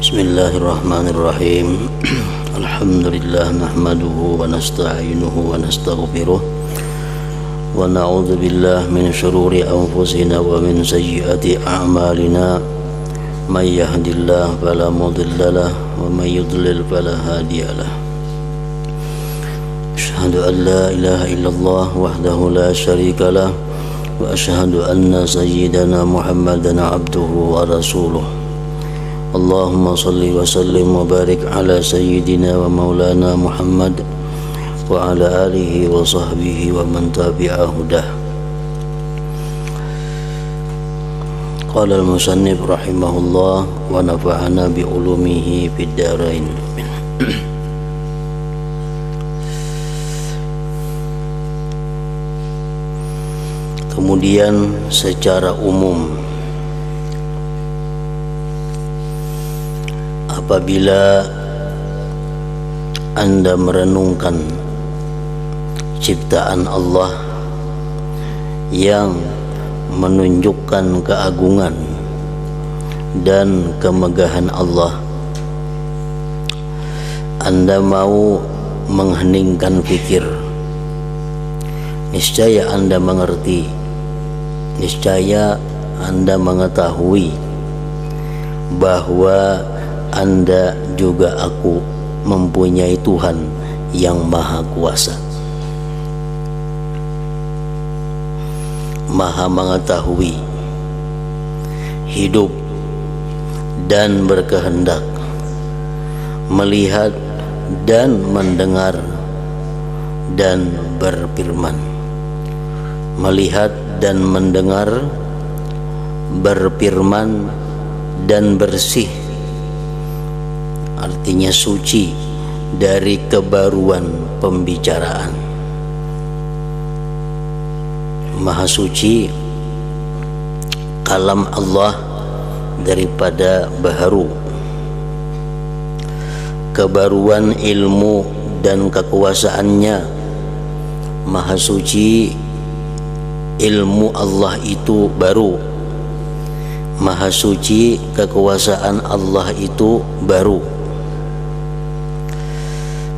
Bismillahirrahmanirrahim. Alhamdulillah nahmaduhu wa nasta'inuhu wa nastaghfiruh wa na'udzu billahi min shururi anfusina wa min sayyiati a'malina. May yahdihillahu fala mudilla lahu wa may yudlil fala hadiyalah. Asyhadu an la ilaha illallah wahdahu la syarika lah wa asyhadu anna sayyidana Muhammadan abduhu wa rasuluh. Allahumma salli wa sallim wa barik ala sayyidina wa maulana Muhammad wa ala alihi wa sahbihi wa man tabi'a hudah. Qala al-musannif rahimahullah wa nafa'ana bi ulumihi fid darain. Kemudian secara umum, apabila Anda merenungkan ciptaan Allah yang menunjukkan keagungan dan kemegahan Allah, Anda mau mengheningkan pikir, niscaya Anda mengerti, niscaya Anda mengetahui bahwa Anda juga aku mempunyai Tuhan yang maha kuasa, maha mengetahui, hidup dan berkehendak, melihat dan mendengar dan berfirman. Melihat dan mendengar, berfirman dan bersih, artinya suci dari kebaruan pembicaraan. Maha suci kalam Allah daripada baharu. Kebaruan ilmu dan kekuasaannya maha suci. Ilmu Allah itu baru, maha suci kekuasaan Allah itu baru.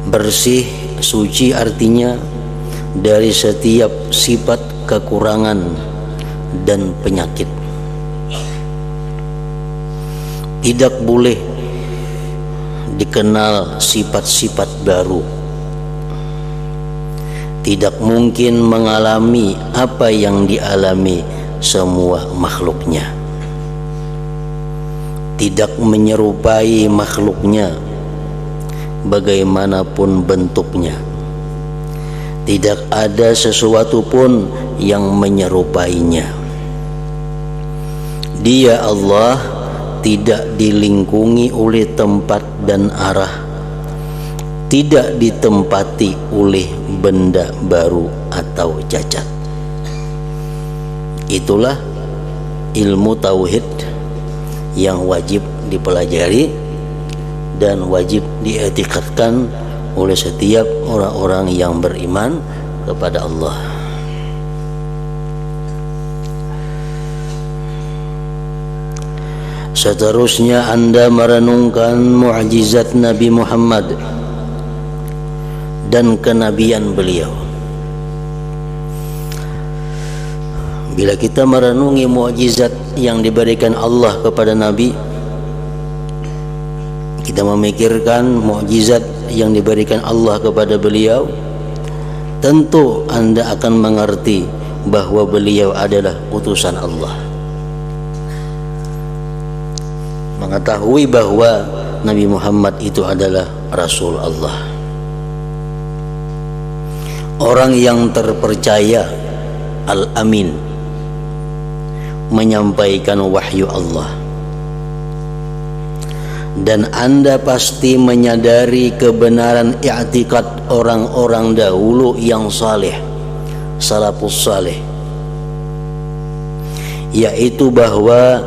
Bersih, suci artinya dari setiap sifat kekurangan dan penyakit. Tidak boleh dikenal sifat-sifat baru. Tidak mungkin mengalami apa yang dialami semua makhluknya. Tidak menyerupai makhluknya bagaimanapun bentuknya. Tidak ada sesuatu pun yang menyerupainya. Dia Allah tidak dilingkungi oleh tempat dan arah, tidak ditempati oleh benda baru atau cacat. Itulah ilmu tauhid yang wajib dipelajari dan wajib dietikatkan oleh setiap orang-orang yang beriman kepada Allah. Seterusnya Anda merenungkan mukjizat Nabi Muhammad dan kenabian beliau. Bila kita merenungi mukjizat yang diberikan Allah kepada Nabi, kita memikirkan mukjizat yang diberikan Allah kepada beliau, tentu Anda akan mengerti bahwa beliau adalah utusan Allah. Mengetahui bahwa Nabi Muhammad itu adalah Rasul Allah, orang yang terpercaya, Al-Amin, menyampaikan wahyu Allah. Dan Anda pasti menyadari kebenaran i'tikad orang-orang dahulu yang saleh, salafus saleh, yaitu bahwa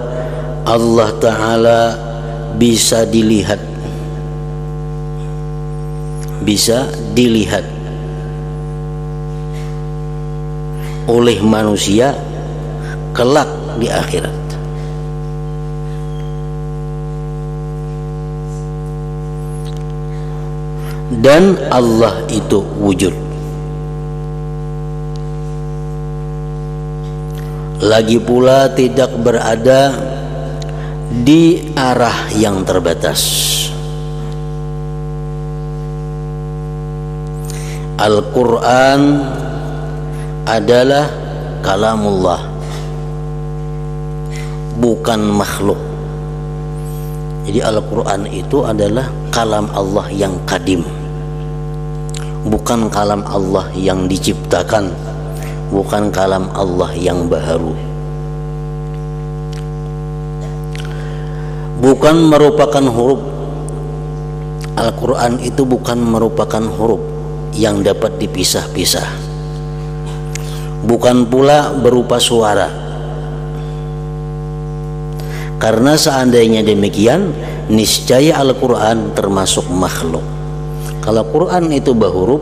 Allah Ta'ala bisa dilihat, bisa dilihat oleh manusia kelak di akhirat. dan Allah itu wujud. Lagi pula tidak berada di arah yang terbatas. Al-Quran adalah kalamullah, bukan makhluk. Jadi Al-Quran itu adalah kalam Allah yang kadim, bukan kalam Allah yang diciptakan, bukan kalam Allah yang baharu. Bukan merupakan huruf. Al-Quran itu bukan merupakan huruf yang dapat dipisah-pisah, bukan pula berupa suara. Karena seandainya demikian, niscaya Al-Quran termasuk makhluk. Kalau Quran itu bahuruf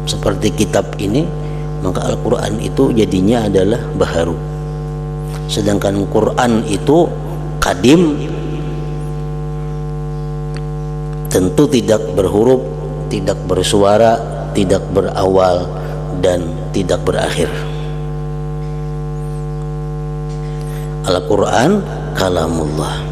seperti kitab ini, maka Al-Quran itu jadinya adalah baharu. Sedangkan Quran itu kadim, tentu tidak berhuruf, tidak bersuara, tidak berawal, dan tidak berakhir. Al-Quran kalamullah.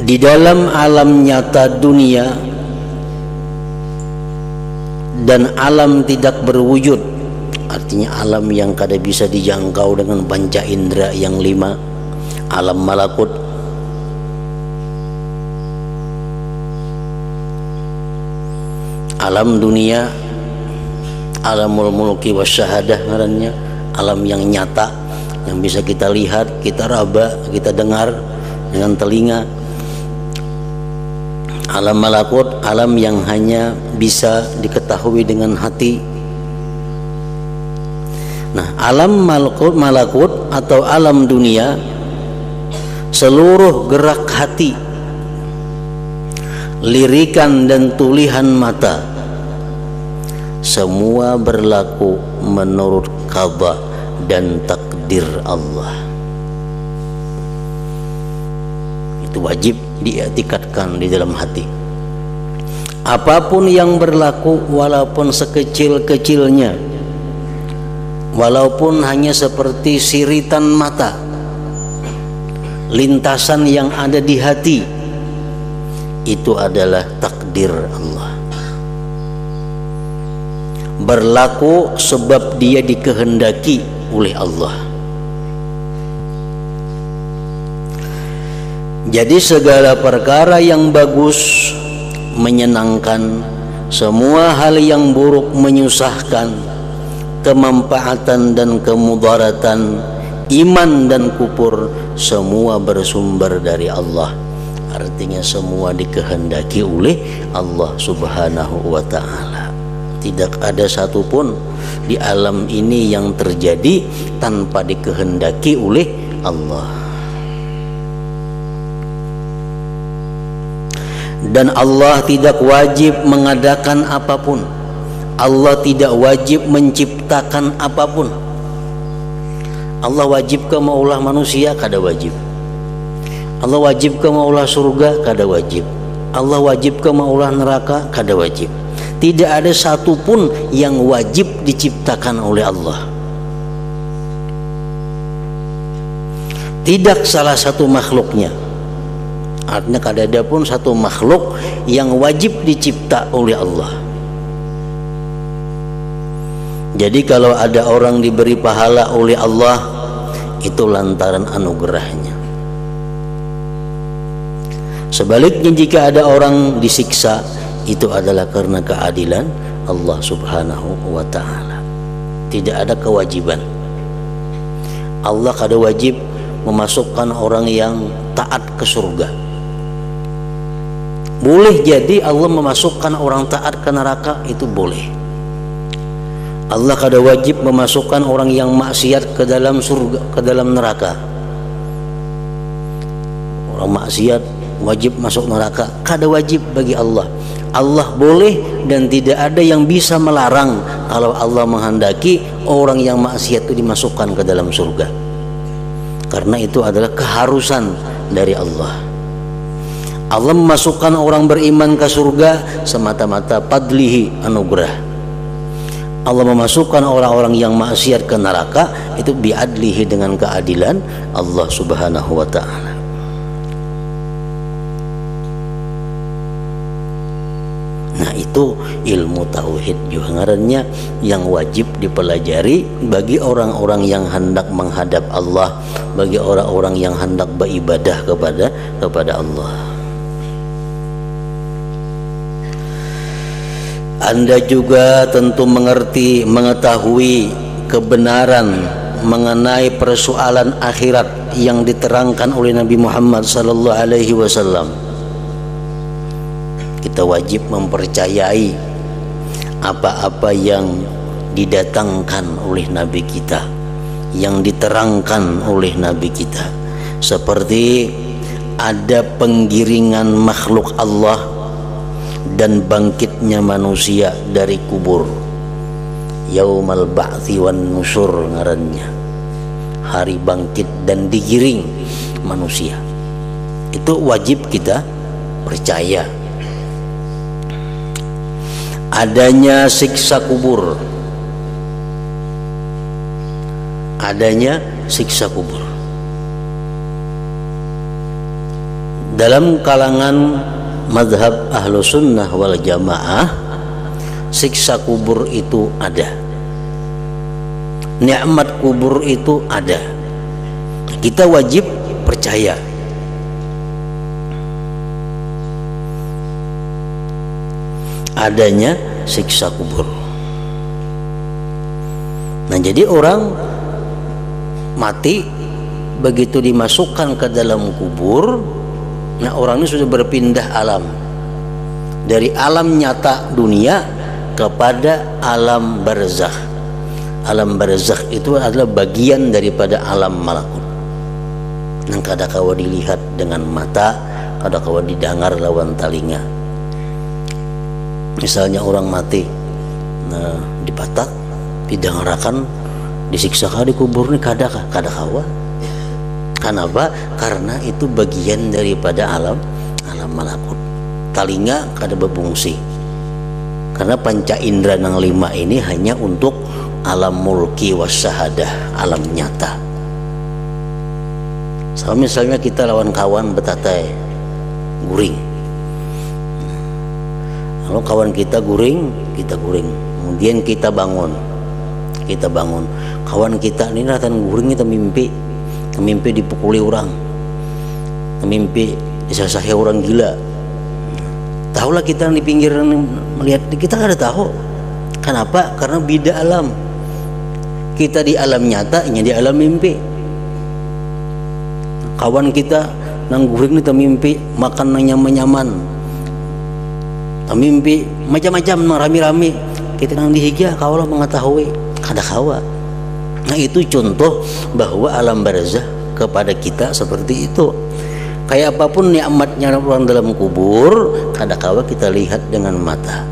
Di dalam alam nyata dunia dan alam tidak berwujud, artinya alam yang kada bisa dijangkau dengan panca indera yang 5, alam malakut, alam dunia, alamul mulki wasyahadah ngarannya, alam yang nyata yang bisa kita lihat, kita raba, kita dengar dengan telinga. Alam malakut, alam yang hanya bisa diketahui dengan hati. Nah, alam malakut atau alam dunia, seluruh gerak hati, lirikan dan tulihan mata, semua berlaku menurut qada dan takdir Allah. Itu wajib diiktikadkan di dalam hati. Apapun yang berlaku, walaupun sekecil-kecilnya, walaupun hanya seperti siritan mata, lintasan yang ada di hati, itu adalah takdir Allah. Berlaku sebab dia dikehendaki oleh Allah. Jadi segala perkara yang bagus menyenangkan, semua hal yang buruk menyusahkan, kemanfaatan dan kemudaratan, iman dan kufur, semua bersumber dari Allah. Artinya semua dikehendaki oleh Allah Subhanahu wa ta'ala. Tidak ada satupun di alam ini yang terjadi tanpa dikehendaki oleh Allah. Dan Allah tidak wajib mengadakan apapun. Allah tidak wajib menciptakan apapun. Allah wajib ke maulah manusia, kada wajib. Allah wajib ke maulah surga, kada wajib. Allah wajib ke maulah neraka, kada wajib. Tidak ada satupun yang wajib diciptakan oleh Allah. Tidak salah satu makhluknya. Artinya kada ada pun satu makhluk yang wajib dicipta oleh Allah. Jadi kalau ada orang diberi pahala oleh Allah, itu lantaran anugerahnya. Sebaliknya jika ada orang disiksa, itu adalah karena keadilan Allah Subhanahu wa ta'ala. Tidak ada kewajiban. Allah kada wajib memasukkan orang yang taat ke surga. Boleh jadi Allah memasukkan orang taat ke neraka, itu boleh. Allah kada wajib memasukkan orang yang maksiat ke dalam surga, ke dalam neraka. Orang maksiat wajib masuk neraka, kada wajib bagi Allah. Allah boleh dan tidak ada yang bisa melarang kalau Allah menghendaki orang yang maksiat itu dimasukkan ke dalam surga. Karena itu adalah keharusan dari Allah. Allah memasukkan orang beriman ke surga semata-mata fadlihi, anugerah. Allah memasukkan orang-orang yang maksiat ke neraka itu biadlihi, dengan keadilan Allah Subhanahu wa taala. Nah, itu ilmu tauhid juga ngarannya yang wajib dipelajari bagi orang-orang yang hendak menghadap Allah, bagi orang-orang yang hendak beribadah kepada Allah. Anda juga tentu mengetahui kebenaran mengenai persoalan akhirat yang diterangkan oleh Nabi Muhammad sallallahu alaihi wasallam. Kita wajib mempercayai apa-apa yang didatangkan oleh Nabi kita, yang diterangkan oleh Nabi kita, seperti ada penggiringan makhluk Allah dan bangkitnya manusia dari kubur, yaumal ba'thi wan nusyur ngarannya, hari bangkit dan digiring manusia. Itu wajib kita percaya. Adanya siksa kubur, adanya siksa kubur. Dalam kalangan mazhab ahlu sunnah wal jamaah, siksa kubur itu ada, nikmat kubur itu ada. Kita wajib percaya. Adanya siksa kubur. Nah, jadi orang mati begitu dimasukkan ke dalam kubur, nah orang ini sudah berpindah alam dari alam nyata dunia kepada alam barzakh. Alam barzakh itu adalah bagian daripada alam malakut. Yang kadang-kala dilihat dengan mata, kadang-kala didengar lawan telinga. Misalnya orang mati, nah, dipatak, didengarkan, disiksa di kubur ini kadang-kala. Kenapa? Karena itu bagian daripada alam malakut. Telinga kada bebungsi. Karena panca indera yang 5 ini hanya untuk alam mulki wasyahadah, alam nyata. So, misalnya kita lawan kawan betatai guring. Kalau kawan kita guring, kemudian kita bangun. Kawan kita ini datang guring, kita mimpi dipukuli orang, mimpi disasahi orang gila. Tahulah kita di pinggiran melihat, kita nggak ada tahu. Kenapa? Karena beda alam. Kita di alam nyata, di alam mimpi. Kawan kita nang guring kita mimpi makan nang nyaman-nyaman. Mimpi macam-macam rame-rame, kita nang dihiga kaulah mengetahui kada kawa. Nah, itu contoh bahwa alam barzakh kepada kita seperti itu. Kayak apapun nikmatnya orang dalam kubur, kada kawa kita lihat dengan mata,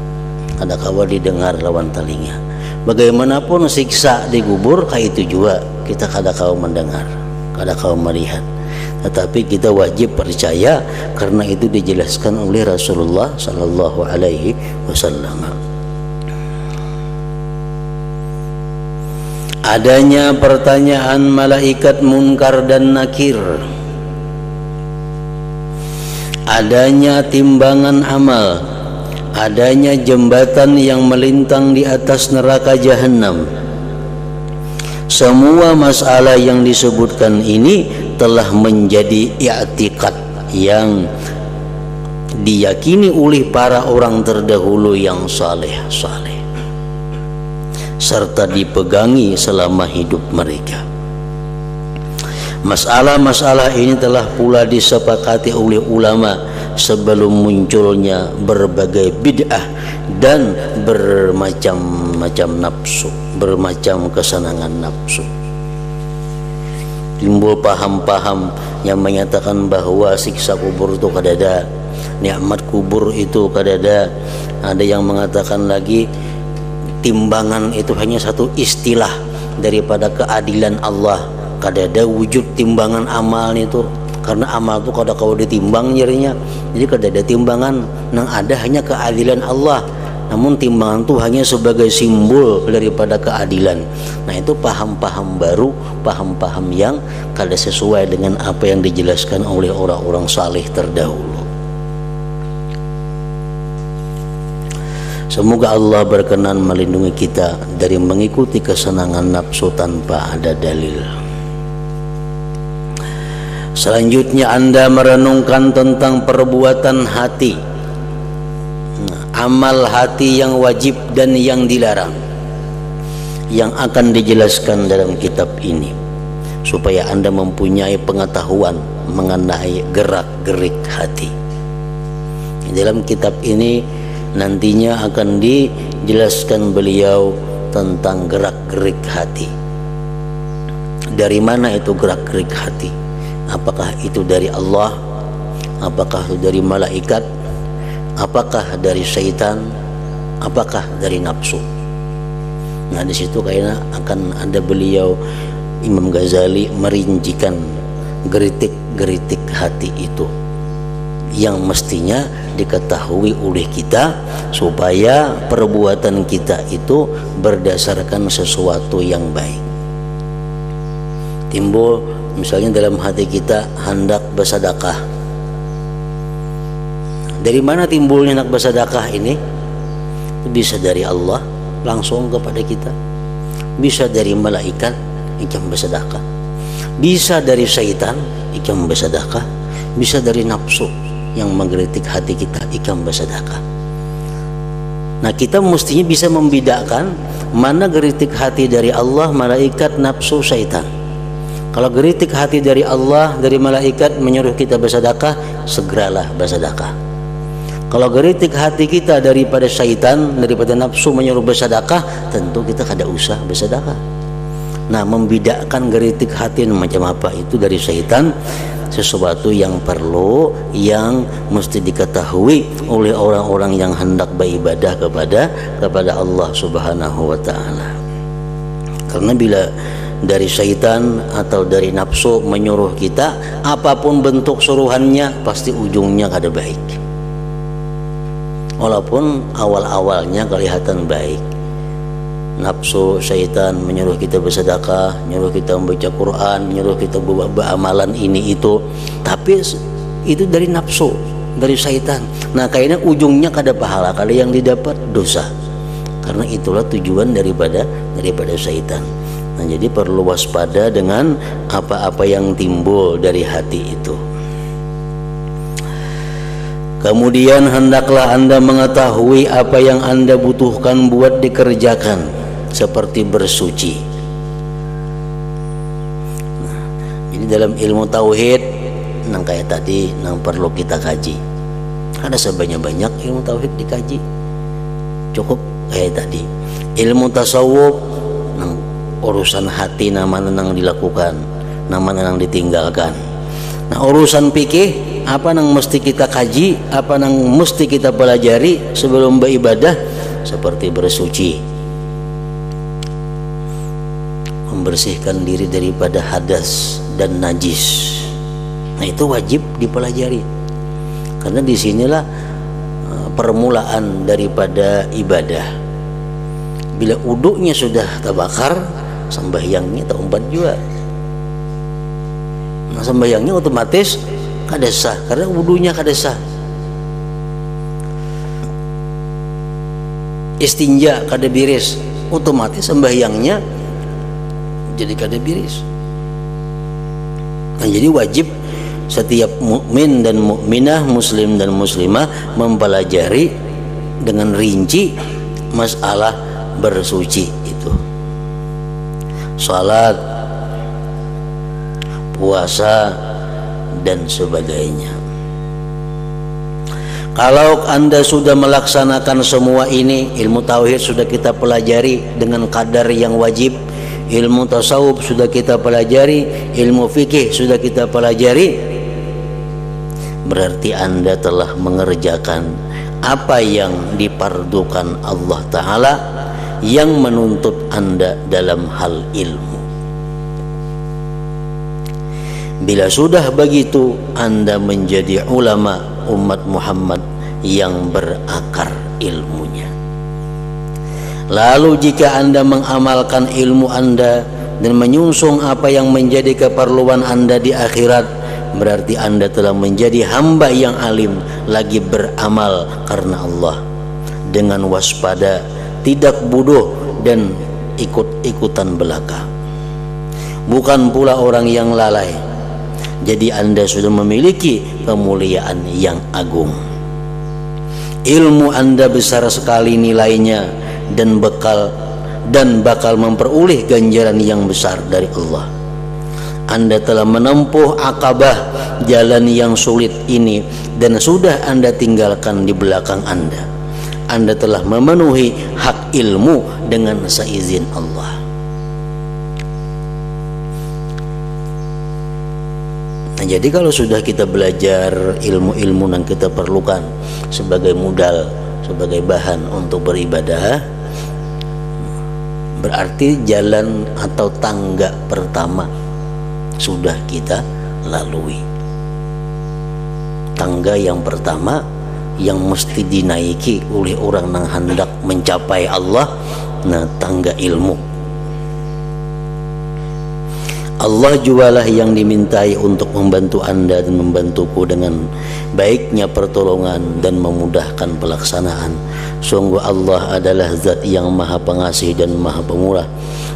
kada kawa didengar lawan telinga. Bagaimanapun siksa di kubur, kayak itu juga kita kada kawa mendengar, kada kawa melihat. Tetapi kita wajib percaya karena itu dijelaskan oleh Rasulullah sallallahu alaihi wasallam. Adanya pertanyaan malaikat munkar dan nakir, adanya timbangan amal, adanya jembatan yang melintang di atas neraka jahanam. Semua masalah yang disebutkan ini telah menjadi i'tiqad yang diyakini oleh para orang terdahulu yang saleh serta dipegangi selama hidup mereka. Masalah-masalah ini telah pula disepakati oleh ulama sebelum munculnya berbagai bid'ah dan bermacam-macam nafsu, bermacam kesenangan nafsu. Timbul paham-paham yang menyatakan bahwa siksa kubur itu kadada, nikmat kubur itu kadada. Ada yang mengatakan lagi timbangan itu hanya satu istilah daripada keadilan Allah. Kadada wujud timbangan amal itu, karena amal itu kada kau ditimbang jadinya Jadi kada ada timbangan, nang ada hanya keadilan Allah. Namun timbangan itu hanya sebagai simbol daripada keadilan. Nah, itu paham-paham baru, paham-paham yang kada sesuai dengan apa yang dijelaskan oleh orang-orang saleh terdahulu. Semoga Allah berkenan melindungi kita dari mengikuti kesenangan nafsu tanpa ada dalil. Selanjutnya Anda merenungkan tentang perbuatan hati, amal hati yang wajib dan yang dilarang, yang akan dijelaskan dalam kitab ini, supaya Anda mempunyai pengetahuan mengenai gerak-gerik hati. Di dalam kitab ini nantinya akan dijelaskan beliau tentang gerak-gerik hati. Dari mana itu gerak-gerik hati? Apakah itu dari Allah? Apakah itu dari malaikat? Apakah dari syaitan? Apakah dari nafsu? Nah, di situ kayaknya akan ada beliau Imam Ghazali merincikan geritik-geritik hati itu yang mestinya diketahui oleh kita supaya perbuatan kita itu berdasarkan sesuatu yang baik. Timbul misalnya dalam hati kita hendak bersedekah. Dari mana timbulnya hendak bersedekah ini? Bisa dari Allah langsung kepada kita, bisa dari malaikat ikam bersedekah, bisa dari syaitan ikam bersedekah, bisa dari nafsu yang menggelitik hati kita ikam bersedekah. Nah, kita mestinya bisa membedakan mana geritik hati dari Allah, malaikat, nafsu, syaitan. Kalau geritik hati dari Allah, dari malaikat menyuruh kita bersedekah, segeralah bersedekah. Kalau geritik hati kita daripada syaitan, daripada nafsu menyuruh bersedekah, tentu kita kada usah bersedekah. Nah, membedakan geritik hati macam apa itu dari syaitan, sesuatu yang perlu, yang mesti diketahui oleh orang-orang yang hendak beribadah kepada Allah Subhanahu wa taala. Karena bila dari syaitan atau dari nafsu menyuruh kita, apapun bentuk suruhannya pasti ujungnya kada baik. Walaupun awal-awalnya kelihatan baik, nafsu syaitan menyuruh kita bersedekah, menyuruh kita membaca Quran, menyuruh kita beramalan ini itu, tapi itu dari nafsu, dari syaitan. Nah, kayaknya ujungnya kada pahala, kali yang didapat dosa. Karena itulah tujuan daripada syaitan. Nah, jadi perlu waspada dengan apa-apa yang timbul dari hati itu. Kemudian hendaklah Anda mengetahui apa yang Anda butuhkan buat dikerjakan, seperti bersuci. Nah, jadi dalam ilmu tauhid nang kayak tadi nang perlu kita kaji. Ada sebanyak-banyak ilmu tauhid dikaji. Cukup kayak tadi. Ilmu tasawuf nang urusan hati nama nang dilakukan, nama nang ditinggalkan. Nah, urusan fikih apa yang mesti kita kaji, apa yang mesti kita pelajari sebelum beribadah, seperti bersuci, membersihkan diri daripada hadas dan najis. Nah, itu wajib dipelajari, karena disinilah permulaan daripada ibadah. Bila uduknya sudah terbakar, sembahyangnya terumpat juga. Nah, sembahyangnya otomatis kada sah, karena wudunya kada sah. Istinja kada biris, otomatis sembahyangnya jadi kada biris. Nah, jadi wajib setiap mukmin dan mukminah, muslim dan muslimah mempelajari dengan rinci masalah bersuci itu. Salat, puasa dan sebagainya. Kalau Anda sudah melaksanakan semua ini, ilmu tauhid sudah kita pelajari dengan kadar yang wajib, ilmu tasawuf sudah kita pelajari, ilmu fikih sudah kita pelajari, berarti Anda telah mengerjakan apa yang dipardukan Allah Ta'ala yang menuntut Anda dalam hal ilmu. Bila sudah begitu, Anda menjadi ulama umat Muhammad yang berakar ilmunya. Lalu jika Anda mengamalkan ilmu Anda dan menyungsung apa yang menjadi keperluan Anda di akhirat, berarti Anda telah menjadi hamba yang alim, lagi beramal karena Allah dengan waspada, tidak bodoh dan ikut-ikutan belaka. Bukan pula orang yang lalai. Jadi Anda sudah memiliki kemuliaan yang agung. Ilmu Anda besar sekali nilainya dan bakal memperoleh ganjaran yang besar dari Allah. Anda telah menempuh akabah jalan yang sulit ini dan sudah Anda tinggalkan di belakang Anda. Anda telah memenuhi hak ilmu dengan seizin Allah. Nah, jadi kalau sudah kita belajar ilmu-ilmu yang kita perlukan sebagai modal, sebagai bahan untuk beribadah, berarti jalan atau tangga pertama sudah kita lalui. Tangga yang pertama yang mesti dinaiki oleh orang yang hendak mencapai Allah, nah tangga ilmu. Allah jualah yang dimintai untuk membantu Anda dan membantuku dengan baiknya pertolongan dan memudahkan pelaksanaan. Sungguh Allah adalah zat yang maha pengasih dan maha pemurah.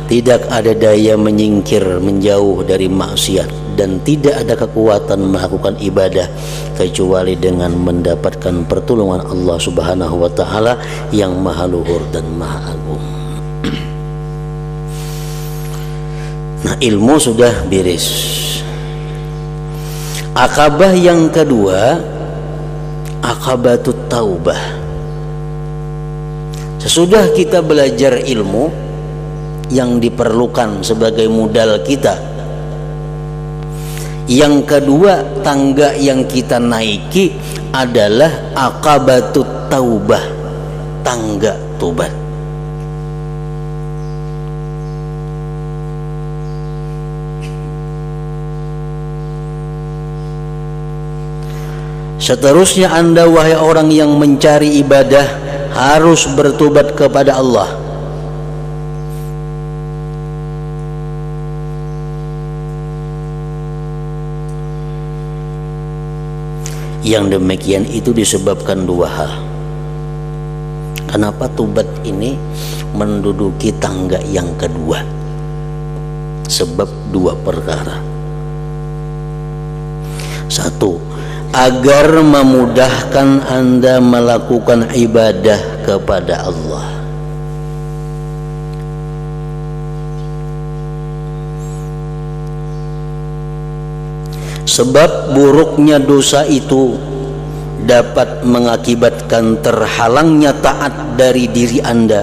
Tidak ada daya menyingkir menjauh dari maksiat dan tidak ada kekuatan melakukan ibadah kecuali dengan mendapatkan pertolongan Allah Subhanahu wa taala yang maha luhur dan maha agung. Nah, ilmu sudah beres. Akabah yang kedua, akabatut taubah. Sesudah kita belajar ilmu yang diperlukan sebagai modal kita, yang kedua tangga yang kita naiki adalah akabatut taubah, tangga tobat. Seterusnya Anda wahai orang yang mencari ibadah harus bertobat kepada Allah. Yang demikian itu disebabkan dua hal. Kenapa tobat ini menduduki tangga yang kedua? Sebab dua perkara. Satu, agar memudahkan Anda melakukan ibadah kepada Allah. Sebab buruknya dosa itu dapat mengakibatkan terhalangnya taat dari diri Anda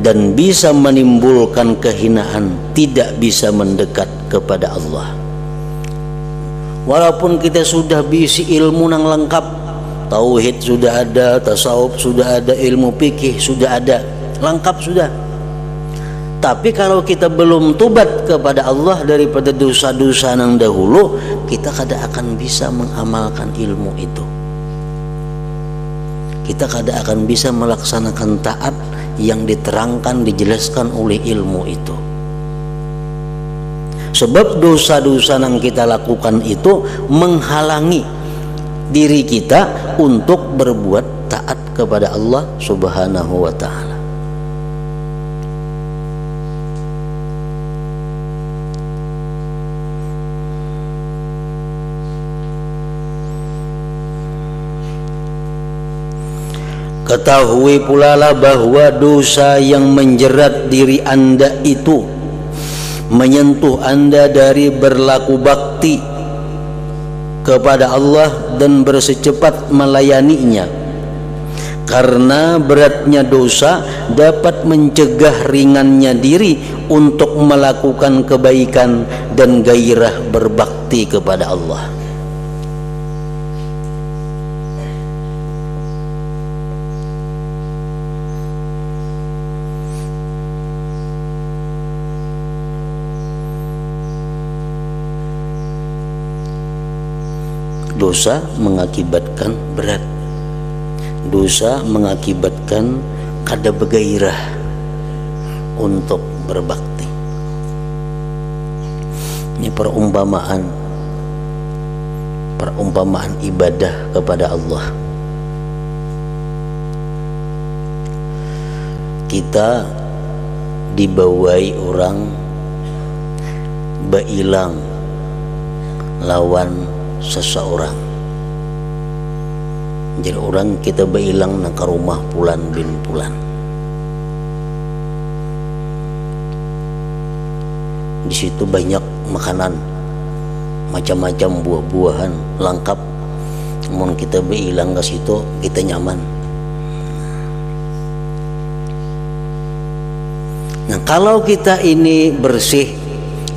dan bisa menimbulkan kehinaan, tidak bisa mendekat kepada Allah. Walaupun kita sudah bisi ilmu yang lengkap, tauhid sudah ada, tasawuf sudah ada, ilmu fikih sudah ada, lengkap sudah. Tapi kalau kita belum tobat kepada Allah daripada dosa-dosa yang dahulu, kita kada akan bisa mengamalkan ilmu itu. Kita kada akan bisa melaksanakan taat yang diterangkan, dijelaskan oleh ilmu itu. Sebab dosa-dosa yang kita lakukan itu menghalangi diri kita untuk berbuat taat kepada Allah Subhanahu wa ta'ala. Ketahui pula lah bahwa dosa yang menjerat diri Anda itu menyentuh Anda dari berlaku bakti kepada Allah dan bersecepat melayaninya. Karena beratnya dosa dapat mencegah ringannya diri untuk melakukan kebaikan dan gairah berbakti kepada Allah. dosa mengakibatkan berat. Dosa mengakibatkan kada bergairah untuk berbakti. Ini perumpamaan ibadah kepada Allah. Kita dibawai orang beilang lawan seseorang. Jadi orang kita beilang nak ke rumah Pulan bin Pulan. Di situ banyak makanan, macam-macam buah-buahan lengkap. Mun kita beilang ke situ kita nyaman. Nah, kalau kita ini bersih,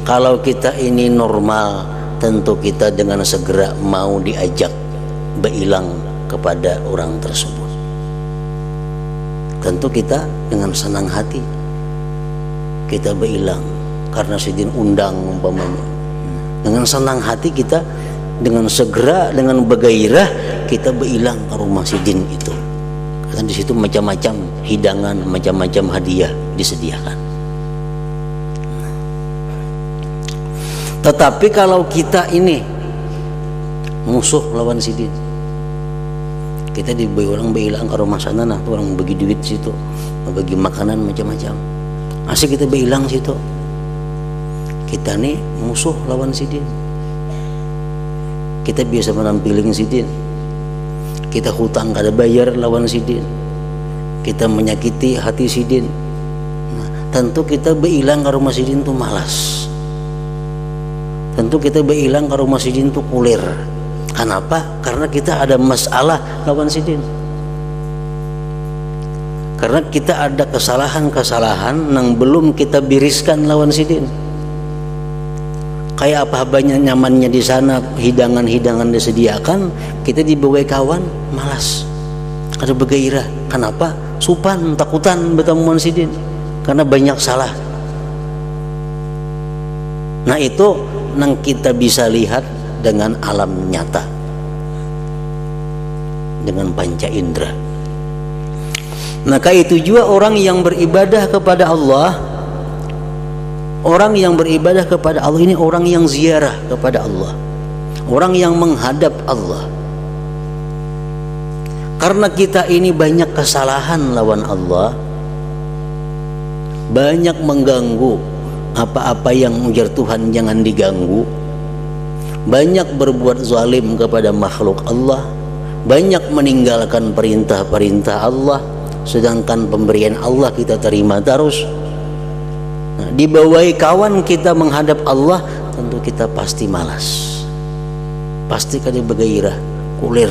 kalau kita ini normal, tentu kita dengan segera mau diajak beilang kepada orang tersebut. Tentu kita dengan senang hati kita beilang karena sidin undang umpamanya. Dengan senang hati kita dengan segera, dengan bergairah kita beilang ke rumah sidin itu. Karena di situ macam-macam hidangan, macam-macam hadiah disediakan. Tetapi kalau kita ini musuh lawan sidin, kita dibagi orang beilang ke rumah sana, nah tuh orang bagi duit situ, bagi makanan macam-macam, asik kita beilang situ. Kita nih musuh lawan sidin, kita biasa menampilin sidin, kita hutang kada bayar lawan sidin, kita menyakiti hati sidin. Nah, tentu kita beilang ke rumah sidin tuh malas. Tentu kita beilang ke rumah sidin tuh kulir. Kenapa? Karena kita ada masalah lawan sidin. Karena kita ada kesalahan-kesalahan yang belum kita biriskan lawan sidin. Kayak apa banyak nyamannya di sana, hidangan-hidangan disediakan, kita dibawa kawan malas, ada bergairah. Kenapa? Supan, takutan bertemuan sidin karena banyak salah. Nah itu yang kita bisa lihat dengan alam nyata, dengan panca indera. Maka itu juga orang yang beribadah kepada Allah. Orang yang beribadah kepada Allah ini orang yang ziarah kepada Allah, orang yang menghadap Allah. Karena kita ini banyak kesalahan lawan Allah, banyak mengganggu apa-apa yang ujar Tuhan jangan diganggu, banyak berbuat zalim kepada makhluk Allah, banyak meninggalkan perintah-perintah Allah, sedangkan pemberian Allah kita terima terus. Nah, dibawahi kawan kita menghadap Allah, tentu kita pasti malas, pasti kada bergairah, kulir.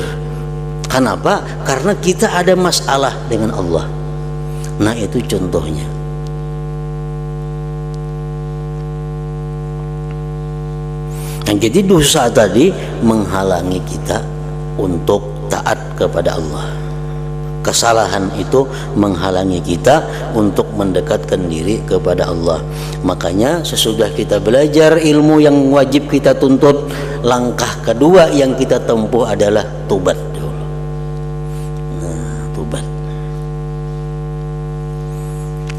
Kenapa? Karena kita ada masalah dengan Allah. Nah itu contohnya. Nah, jadi dosa tadi menghalangi kita untuk taat kepada Allah. Kesalahan itu menghalangi kita untuk mendekatkan diri kepada Allah. Makanya sesudah kita belajar ilmu yang wajib kita tuntut, langkah kedua yang kita tempuh adalah tobat dulu. Nah, tobat.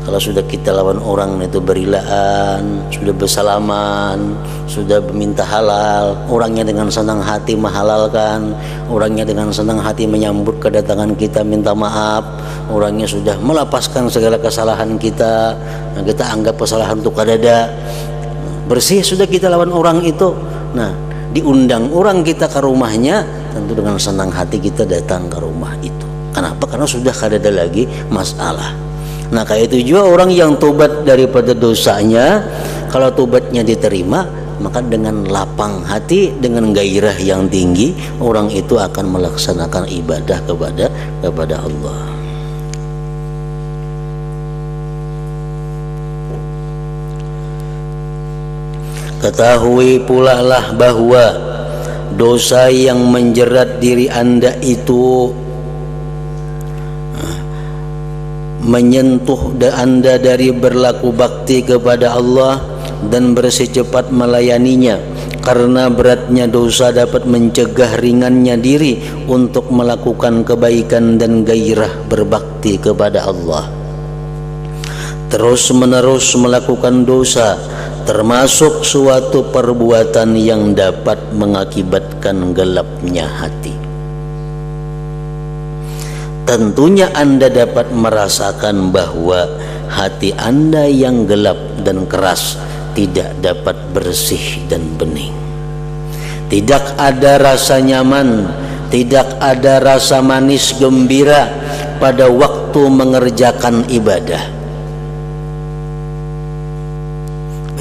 Kalau sudah kita lawan orang itu berilaan, sudah bersalaman, sudah meminta halal, orangnya dengan senang hati menghalalkan, orangnya dengan senang hati menyambut kedatangan kita minta maaf, orangnya sudah melepaskan segala kesalahan kita, nah, kita anggap kesalahan itu kadada, bersih sudah kita lawan orang itu. Nah, diundang orang kita ke rumahnya, tentu dengan senang hati kita datang ke rumah itu. Kenapa? Karena sudah kadada lagi masalah. Nah kayak itu juga orang yang tobat daripada dosanya, kalau tobatnya diterima, maka dengan lapang hati, dengan gairah yang tinggi, orang itu akan melaksanakan ibadah kepada Allah. Ketahui pula lah bahwa dosa yang menjerat diri Anda itu menyentuh Anda dari berlaku bakti kepada Allah dan bersecepat melayaninya, Karena beratnya dosa dapat mencegah ringannya diri untuk melakukan kebaikan dan gairah berbakti kepada Allah. Terus menerus melakukan dosa termasuk suatu perbuatan yang dapat mengakibatkan gelapnya hati. Tentunya Anda dapat merasakan bahwa hati Anda yang gelap dan keras tidak dapat bersih dan bening. Tidak ada rasa nyaman, tidak ada rasa manis gembira pada waktu mengerjakan ibadah.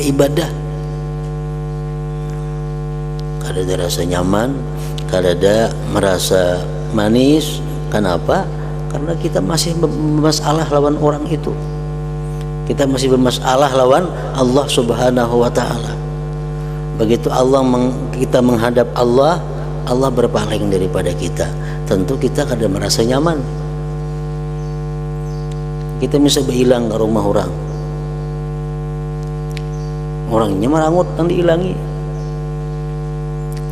Ibadah kada ada rasa nyaman, kada ada merasa manis. Kenapa? Karena kita masih bermasalah lawan orang itu. Kita masih bermasalah lawan Allah Subhanahu wa Ta'ala. Begitu kita menghadap Allah, Allah berpaling daripada kita. Tentu kita kada merasa nyaman. Kita bisa berhilang ke rumah orang, orangnya merangut nanti hilangi.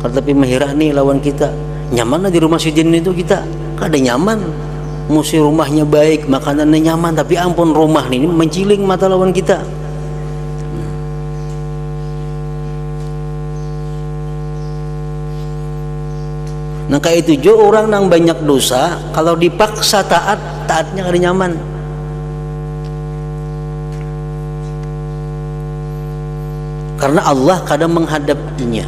Tapi mahirani lawan kita, nyaman di rumah sidin itu kita kada nyaman. Musi rumahnya baik, makanannya nyaman, tapi ampun rumah ini menciling mata lawan kita. Nah kayak itu jo orang nang banyak dosa, kalau dipaksa taatnya kada nyaman. Karena Allah kada menghadapnya,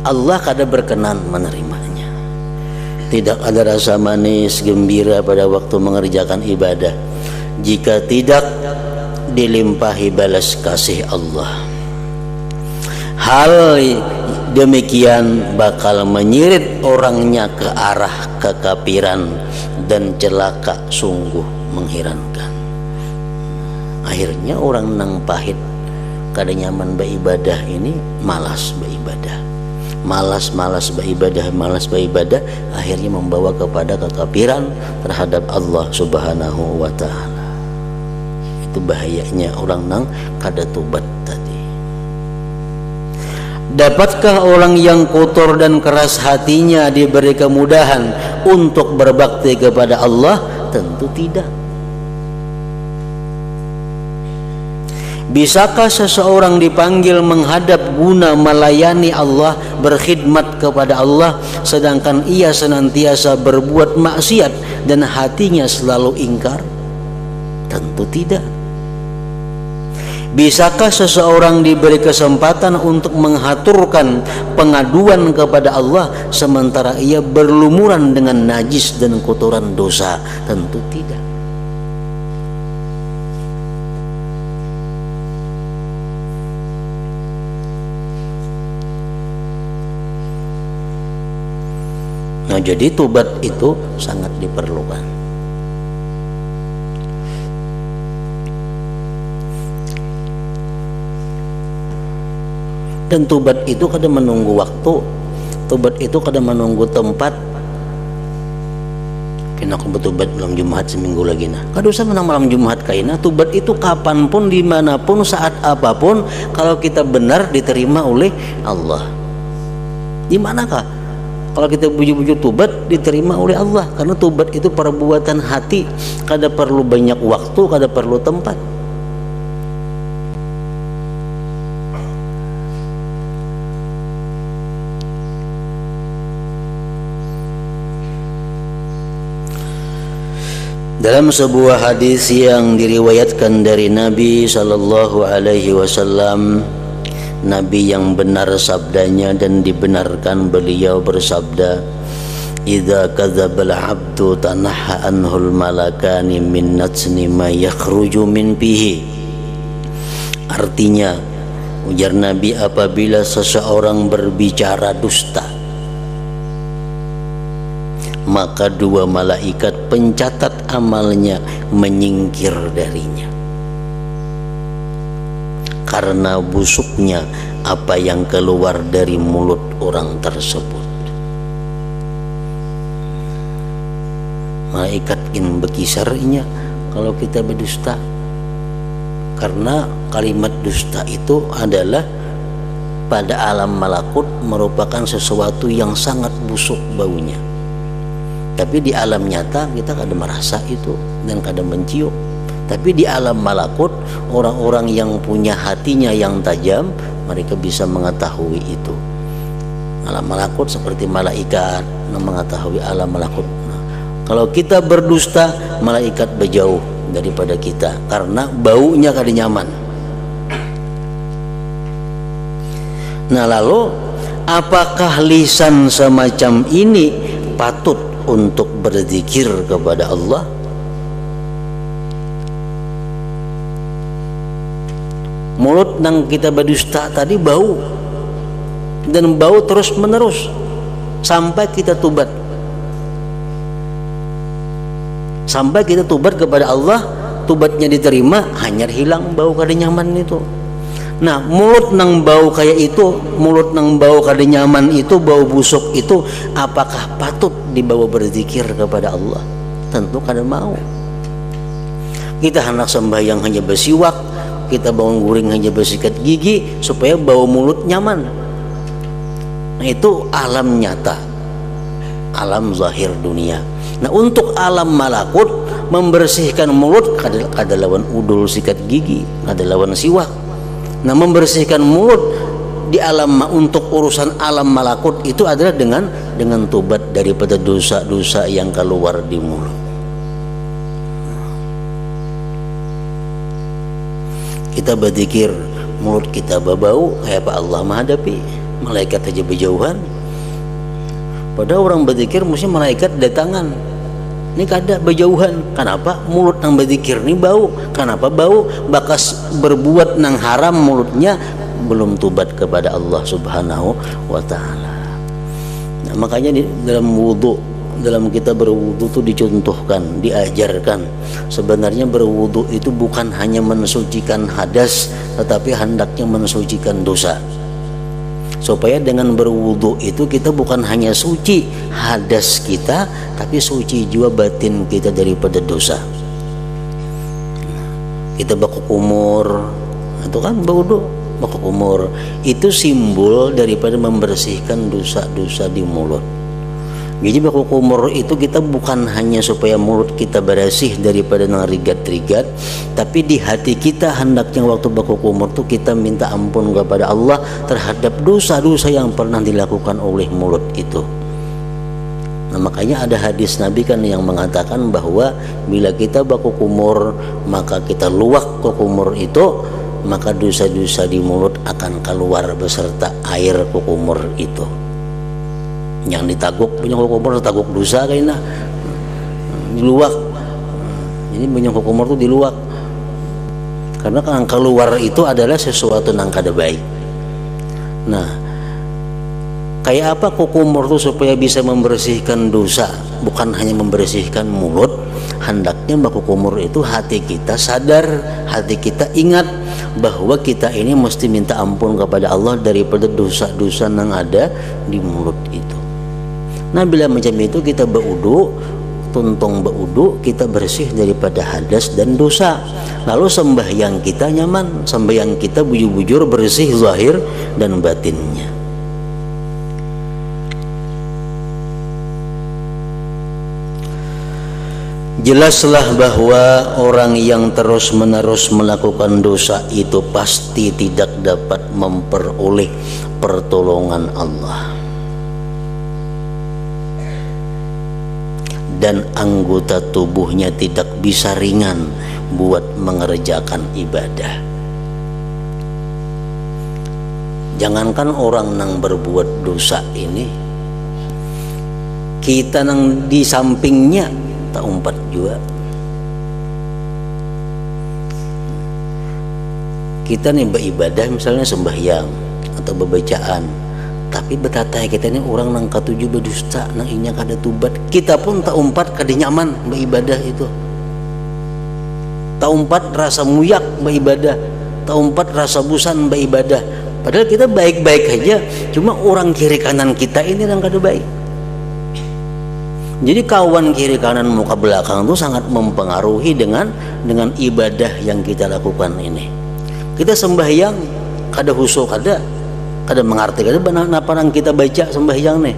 Allah kada berkenan menerimanya. Tidak ada rasa manis gembira pada waktu mengerjakan ibadah jika tidak dilimpahi balas kasih Allah. Hal demikian bakal menyirit orangnya ke arah kekafiran dan celaka sungguh mengherankan. Akhirnya orang nang pahit kada nyaman beribadah ini malas beribadah. Malas beribadah akhirnya membawa kepada kekafiran terhadap Allah Subhanahu wa Ta'ala. Itu bahayanya orang nang kada tobat tadi. Dapatkah orang yang kotor dan keras hatinya diberi kemudahan untuk berbakti kepada Allah? Tentu tidak. Bisakah seseorang dipanggil menghadap guna melayani Allah, berkhidmat kepada Allah, sedangkan ia senantiasa berbuat maksiat dan hatinya selalu ingkar? Tentu tidak. Bisakah seseorang diberi kesempatan untuk menghaturkan pengaduan kepada Allah sementara ia berlumuran dengan najis dan kotoran dosa? Tentu tidak. Nah, jadi tobat itu sangat diperlukan. Dan tobat itu kadang menunggu waktu, tobat itu kadang menunggu tempat. Kena aku bertobat malam Jumat seminggu lagi nah. Kada usah menang malam Jumat kaina. Tobat itu kapanpun, dimanapun, saat apapun, kalau kita benar diterima oleh Allah. Di manakah? Kalau kita bujuk-bujuk tobat diterima oleh Allah, karena tobat itu perbuatan hati, kada perlu banyak waktu, kada perlu tempat. Dalam sebuah hadis yang diriwayatkan dari Nabi sallallahu alaihi wasallam, Nabi yang benar sabdanya dan dibenarkan, beliau bersabda, "Idza kadzdzabal 'abdu tanaha anhul malakani min natsni ma yakhruju min fihi." Artinya, ujar Nabi, apabila seseorang berbicara dusta, maka dua malaikat pencatat amalnya menyingkir darinya, karena busuknya apa yang keluar dari mulut orang tersebut. Malaikat in bekisarnya kalau kita berdusta, karena kalimat dusta itu adalah pada alam malakut merupakan sesuatu yang sangat busuk baunya. Tapi di alam nyata kita kadang merasa itu dan kadang mencium. Tapi di alam malakut, orang-orang yang punya hatinya yang tajam, mereka bisa mengetahui itu. Alam malakut seperti malaikat mengetahui alam malakut. Nah, kalau kita berdusta, malaikat berjauh daripada kita karena baunya kada nyaman. Nah, lalu apakah lisan semacam ini patut untuk berzikir kepada Allah? Mulut nang kita berdusta tadi bau, dan bau terus menerus sampai kita tubat. Sampai kita tubat kepada Allah, tubatnya diterima, hanya hilang bau kada nyaman itu. Nah, mulut nang bau kayak itu, mulut nang bau kada nyaman itu, bau busuk itu, apakah patut dibawa berzikir kepada Allah? Tentu kada mau. Kita hendak sembahyang hanya bersiwak, kita bangun guring hanya bersikat gigi supaya bau mulut nyaman. Nah, itu alam nyata, alam zahir dunia. Nah, untuk alam malakut, membersihkan mulut kada lawan udul sikat gigi, kada lawan siwak. Nah, membersihkan mulut di alam, untuk urusan alam malakut itu adalah dengan tobat daripada dosa-dosa yang keluar di mulut. Kita berzikir, mulut kita berbau, kayak apa Allah menghadapi? Malaikat aja berjauhan. Pada orang berzikir mesti malaikat datangan. Ini kada berjauhan. Kenapa? Mulut nang berzikir ini bau. Kenapa bau? Bakas berbuat nang haram mulutnya, belum tobat kepada Allah Subhanahu wa taala. Nah, makanya dalam wudu, dalam kita berwudu itu dicontohkan, diajarkan. Sebenarnya berwudu itu bukan hanya mensucikan hadas, tetapi hendaknya mensucikan dosa. Supaya dengan berwudu itu kita bukan hanya suci hadas kita, tapi suci juga batin kita daripada dosa. Kita baku kumur, itu kan berwudu, baku kumur itu simbol daripada membersihkan dosa-dosa di mulut. Jadi baku kumur itu kita bukan hanya supaya mulut kita bersih daripada rigat-rigat, tapi di hati kita hendaknya waktu baku kumur itu kita minta ampun kepada Allah terhadap dosa-dosa yang pernah dilakukan oleh mulut itu. Nah, makanya ada hadis Nabi kan yang mengatakan bahwa bila kita baku kumur, maka kita luak ke kumur itu, maka dosa-dosa di mulut akan keluar beserta air ke kumur itu. Yang ditaguk punya kumur, taguk dosa kayaknya diluak. Jadi punya kumur itu diluak, karena yang keluar itu adalah sesuatu yang kada baik. Nah, kayak apa kumur itu supaya bisa membersihkan dosa, bukan hanya membersihkan mulut. Hendaknya baku kumur itu hati kita sadar, hati kita ingat bahwa kita ini mesti minta ampun kepada Allah daripada dosa-dosa yang ada di mulut itu. Nah, bila macam itu kita berudu, tuntung berudu, kita bersih daripada hadas dan dosa. Lalu sembahyang kita nyaman, sembahyang kita bujur-bujur bersih zahir dan batinnya. Jelaslah bahwa orang yang terus-menerus melakukan dosa itu pasti tidak dapat memperoleh pertolongan Allah. Dan anggota tubuhnya tidak bisa ringan buat mengerjakan ibadah. Jangankan orang nang berbuat dosa ini, kita nang di sampingnya tak umpat juga. Kita nih beribadah misalnya sembahyang atau bebacaan, tapi betata kita ini orang nang katuju berdusta, nang inya kada tubat, kita pun tak umpat kada nyaman beribadah itu. Tak umpat rasa muyak beribadah, tak umpat rasa bosan beribadah. Padahal kita baik-baik aja, cuma orang kiri kanan kita ini nang kada baik. Jadi kawan kiri kanan muka belakang itu sangat mempengaruhi dengan ibadah yang kita lakukan ini. Kita sembahyang kada khusyuk kada, kada mengerti kada napa nang kita baca sembahyang nih.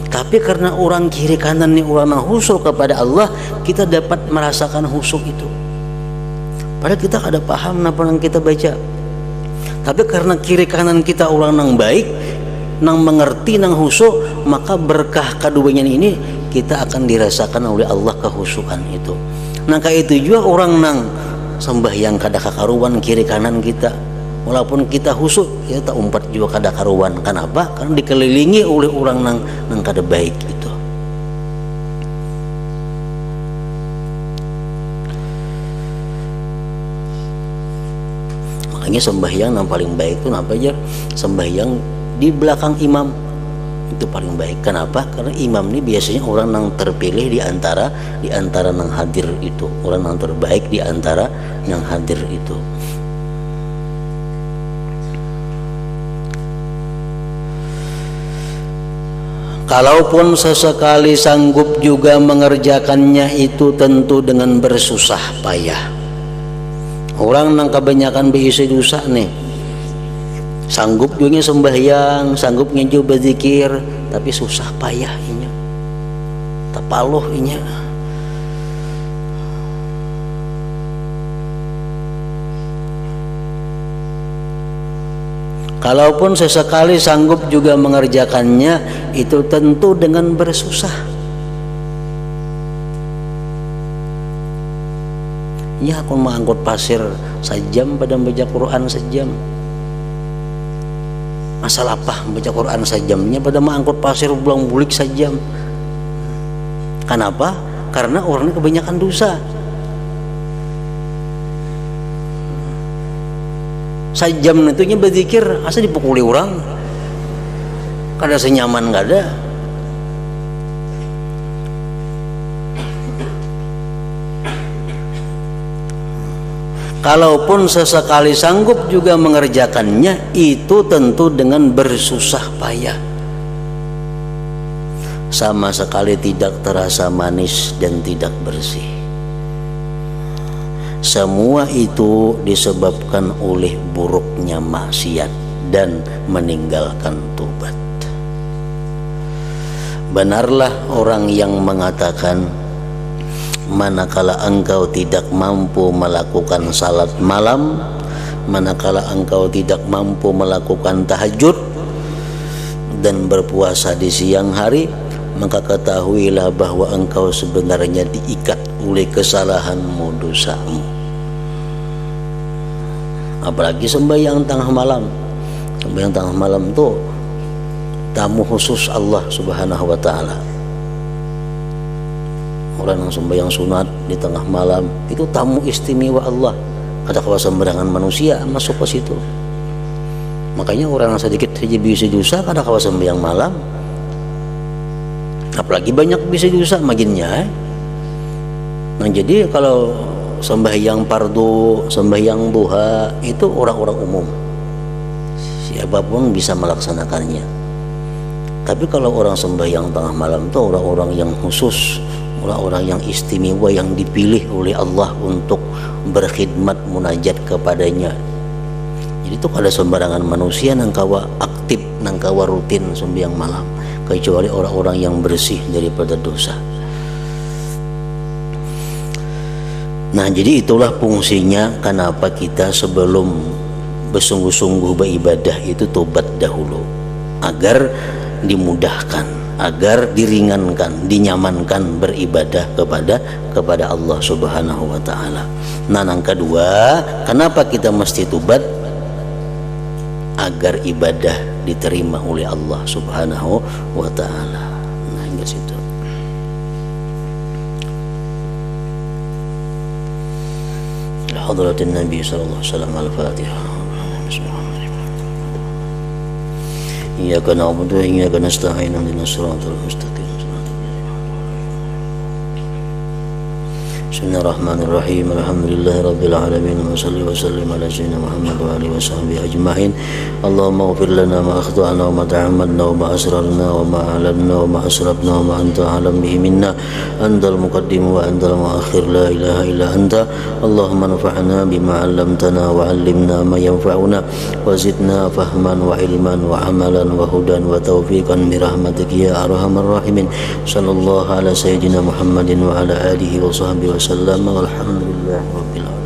Tapi karena orang kiri kanan nih orang nang husuk kepada Allah, kita dapat merasakan husuk itu. Padahal kita kada paham napa nang kita baca. Tapi karena kiri kanan kita orang nang baik, nang mengerti, nang husuk, maka berkah keduanya ini kita akan dirasakan oleh Allah kehusukan itu. Nah kayak itu juga orang nang sembahyang kada kakaruan kiri kanan kita, walaupun kita husuk kita umpat juga kada karuan. Kenapa? Karena dikelilingi oleh orang nang kada baik itu. Makanya sembahyang yang paling baik itu apa aja? Sembahyang di belakang imam itu paling baik. Kenapa? Karena imam ini biasanya orang yang terpilih di antara yang hadir itu, orang yang terbaik di antara yang hadir itu. Kalaupun sesekali sanggup juga mengerjakannya itu tentu dengan bersusah payah. Orang yang kebanyakan berisi dosa nih, sanggup juga sembahyang, sanggupnya juga berzikir, tapi susah payah inya, tapaluh inya. Kalaupun sesekali sanggup juga mengerjakannya itu tentu dengan bersusah. Ya aku mengangkut pasir sejam pada baca Quran sejam. Asal apa baca Quran sejamnya pada mengangkut pasir bulang bulik sejam. Kenapa? Karena orangnya kebanyakan dosa. Sejam itunya berzikir asa dipukuli orang. Kada senyaman gak ada. Kalaupun sesekali sanggup juga mengerjakannya itu tentu dengan bersusah payah. Sama sekali tidak terasa manis dan tidak bersih. Semua itu disebabkan oleh buruknya maksiat dan meninggalkan tobat. Benarlah orang yang mengatakan, manakala engkau tidak mampu melakukan salat malam, manakala engkau tidak mampu melakukan tahajud dan berpuasa di siang hari, maka ketahuilah bahwa engkau sebenarnya diikat oleh kesalahanmu, dosamu. Apalagi sembahyang tengah malam. Sembahyang tengah malam itu tamu khusus Allah Subhanahu wa Ta'ala. Orang yang sembahyang sunat di tengah malam itu tamu istimewa Allah. Kada kawa sembarangan manusia masuk ke situ. Makanya orang yang sedikit saja bisa dosa kada kawa sembahyang malam. Apalagi banyak bisa dosa makinnya. Nah jadi kalau sembahyang fardu, sembahyang duha itu orang-orang umum, siapapun bisa melaksanakannya. Tapi kalau orang sembahyang tengah malam itu orang-orang yang khusus, orang-orang yang istimewa yang dipilih oleh Allah untuk berkhidmat munajat kepadanya. Jadi itu kada sembarangan manusia nang kawa aktif, nang kawa rutin sembahyang malam, kecuali orang-orang yang bersih daripada dosa. Nah jadi itulah fungsinya kenapa kita sebelum bersungguh-sungguh beribadah itu tobat dahulu, agar dimudahkan, agar diringankan, dinyamankan beribadah kepada Allah Subhanahu wa Ta'ala. Nah yang kedua, kenapa kita mesti tobat? Agar ibadah diterima oleh Allah Subhanahu wa Ta'ala. Nah hingga situ. Hadratin Nabi sallallahu alaihi wasallam, al-Fatihah. Iyyaka na'budu wa iyyaka nasta'in, ihdinas siratal mustaqim. Bismillahirrahmanirrahim. Alhamdulillahirabbil alamin. Wa salli wa sallim ala sayyidina Muhammad wa alihi washabbihi ajma'in. Allahumma ighfir lana ma akhta'na wa ma ta'ammadna wa ma asrarna wa ma a'lanna wa ma asrafna wa ma anta a'lam bihi minna. Antal muqaddim wa antal muakhir, la ilaha illa anta. Allahumma anfa'na bima 'allamtana wa 'allimna ma yanfa'una wa zidna fahman wa ilman wa amalan wa hudan wa taufiqan bi rahmatika ya arhamar rahimin. Sallallahu ala sayyidina Muhammadin wa ala alihi wa sahbihi wa sallam, walhamdulillahi rabbil alamin.